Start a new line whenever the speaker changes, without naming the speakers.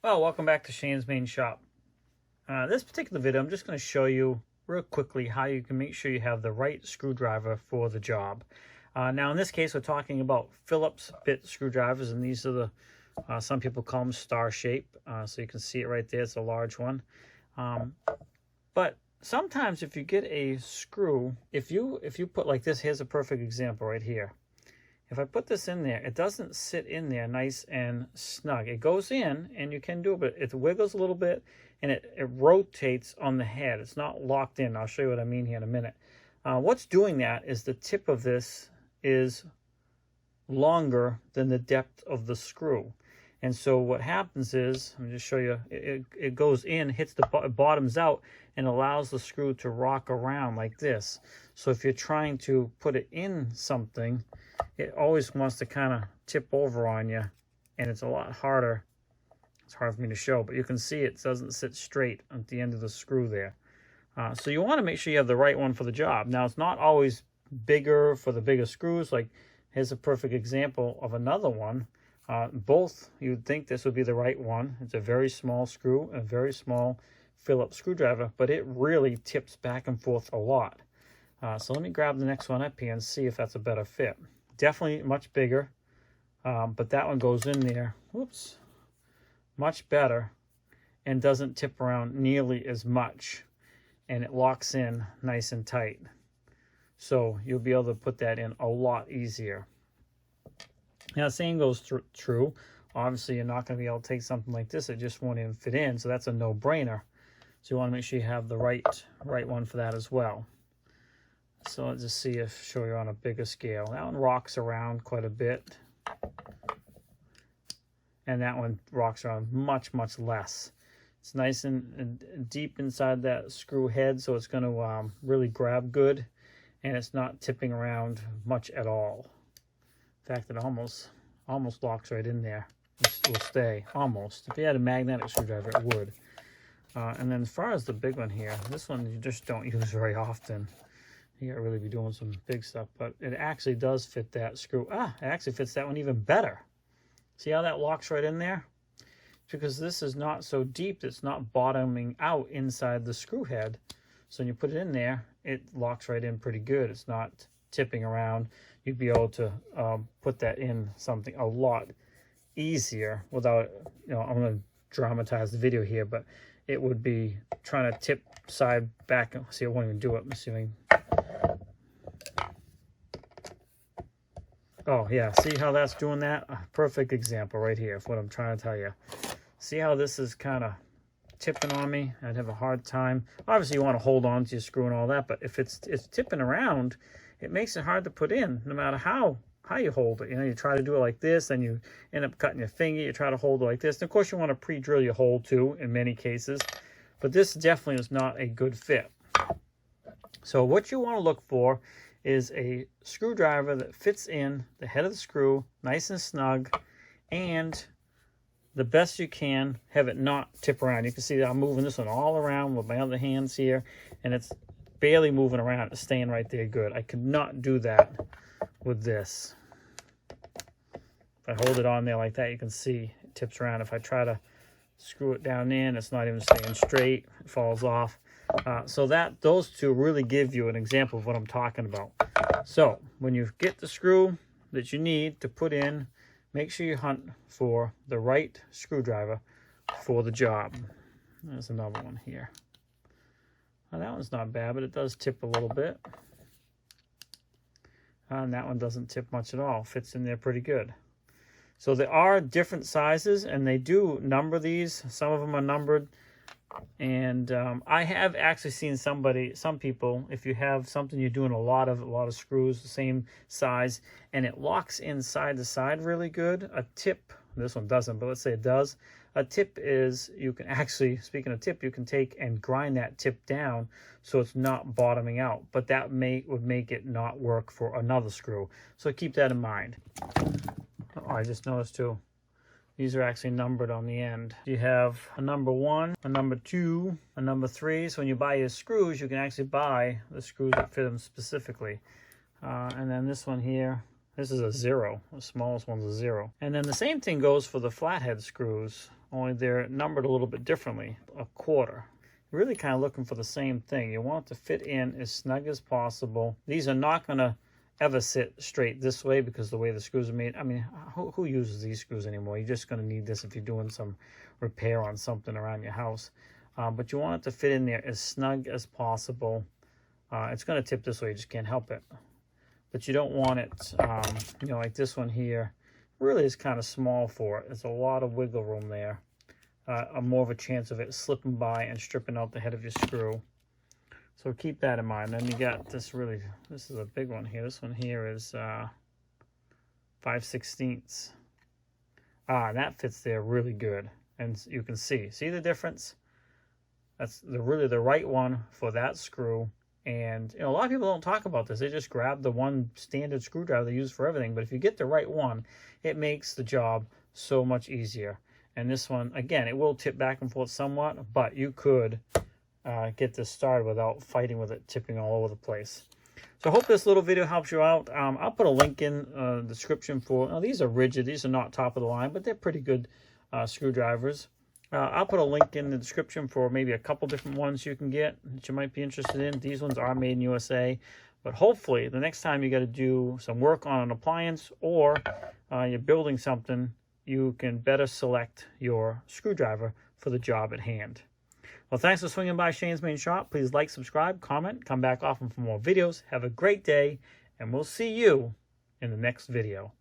Well, welcome back to Shane's Main Shop. This particular video, I'm just going to show you real quickly how you can make sure you have the right screwdriver for the job. Now, in this case, we're talking about Phillips bit screwdrivers, and these are the, some people call them star shape. So you can see it right there. It's a large one. But sometimes if you get a screw, if you put like this, here's a perfect example right here. If I put this in there, it doesn't sit in there nice and snug. It goes in, and you can do it, but it wiggles a little bit, and it rotates on the head. It's not locked in. I'll show you what I mean here in a minute. What's doing that is the tip of this is longer than the depth of the screw. And so what happens is, let me just show you, it goes in, hits the bottoms out, and allows the screw to rock around like this. So if you're trying to put it in something, it always wants to kind of tip over on you, and it's a lot harder. It's hard for me to show, but you can see it doesn't sit straight at the end of the screw there. So you want to make sure you have the right one for the job. Now, it's not always bigger for the bigger screws. Like, here's a perfect example of another one. Both, you would think this would be the right one. It's a very small screw, a very small Phillips screwdriver, but it really tips back and forth a lot. So let me grab the next one up here and see if that's a better fit. Definitely much bigger, but that one goes in there, whoops, much better, and doesn't tip around nearly as much, and it locks in nice and tight. So you'll be able to put that in a lot easier. Now, the same goes true. Obviously, you're not going to be able to take something like this. It just won't even fit in, so that's a no-brainer. So you want to make sure you have the right one for that as well. So let's just see if show you on a bigger scale. That one rocks around quite a bit. And that one rocks around much, much less. It's nice and deep inside that screw head, so it's going to really grab good. And it's not tipping around much at all. In fact, it almost locks right in there. It will stay, almost. If you had a magnetic screwdriver, it would. And then as far as the big one here, this one you just don't use very often. You gotta really be doing some big stuff, but it actually does fit that screw. It actually fits that one even better. See how that locks right in there? Because this is not so deep, it's not bottoming out inside the screw head. So when you put it in there, it locks right in pretty good. It's not tipping around. You'd be able to put that in something a lot easier without, I'm gonna dramatize the video here, but it would be trying to tip side back. See, I won't even do it. I'm assuming. Oh, yeah. See how that's doing that? A perfect example right here of what I'm trying to tell you. See how this is kind of tipping on me? I'd have a hard time. Obviously, you want to hold on to your screw and all that, but if it's tipping around, it makes it hard to put in no matter how you hold it. You try to do it like this, and you end up cutting your finger. You try to hold it like this. And of course, you want to pre-drill your hole too in many cases, but this definitely is not a good fit. So what you want to look for is a screwdriver that fits in the head of the screw nice and snug, and the best you can have it not tip around. You can see that I'm moving this one all around with my other hands here, and it's barely moving around. It's staying right there good. I could not do that with this. If I hold it on there like that, you can see it tips around. If I try to screw it down in, it's not even staying straight. It falls off. So those two really give you an example of what I'm talking about. So when you get the screw that you need to put in, make sure you hunt for the right screwdriver for the job. There's another one here. Now, that one's not bad, but it does tip a little bit. And that one doesn't tip much at all. Fits in there pretty good. So there are different sizes, and they do number these. Some of them are numbered. And I have actually seen some people, if you have something you're doing a lot of screws, the same size, and it locks inside the side really good. A tip, this one doesn't, but let's say it does. A tip is, you can actually, speaking of tip, you can take and grind that tip down so it's not bottoming out. But that would make it not work for another screw. So keep that in mind. Oh, I just noticed too. These are actually numbered on the end. You have a number 1, a number 2, a number 3. So when you buy your screws, you can actually buy the screws that fit them specifically. And then this one here, this is a 0. The smallest one's a 0. And then the same thing goes for the flathead screws. only they're numbered a little bit differently, a quarter. You're really kind of looking for the same thing. You want it to fit in as snug as possible. These are not going to ever sit straight this way because the way the screws are made. I mean, who uses these screws anymore? You're just going to need this if you're doing some repair on something around your house. But you want it to fit in there as snug as possible. It's going to tip this way, you just can't help it. But you don't want it, you know, like this one here, really is kind of small for it. There's a lot of wiggle room there. More of a chance of it slipping by and stripping out the head of your screw. So keep that in mind. Then you got this this is a big one here. This one here is 5/16. And that fits there really good. And you can see the difference? That's really the right one for that screw. And you know, a lot of people don't talk about this. They just grab the one standard screwdriver they use for everything. But if you get the right one, it makes the job so much easier. And this one, again, it will tip back and forth somewhat, but you could get this started without fighting with it tipping all over the place. So I hope this little video helps you out. I'll put a link in the description for, these are rigid. These are not top of the line, but they're pretty good screwdrivers. I'll put a link in the description for maybe a couple different ones you can get that you might be interested in. These ones are made in USA. But hopefully, the next time you got to do some work on an appliance or you're building something, you can better select your screwdriver for the job at hand. Well, thanks for swinging by Shane's Main Shop. Please like, subscribe, comment, come back often for more videos. Have a great day, and we'll see you in the next video.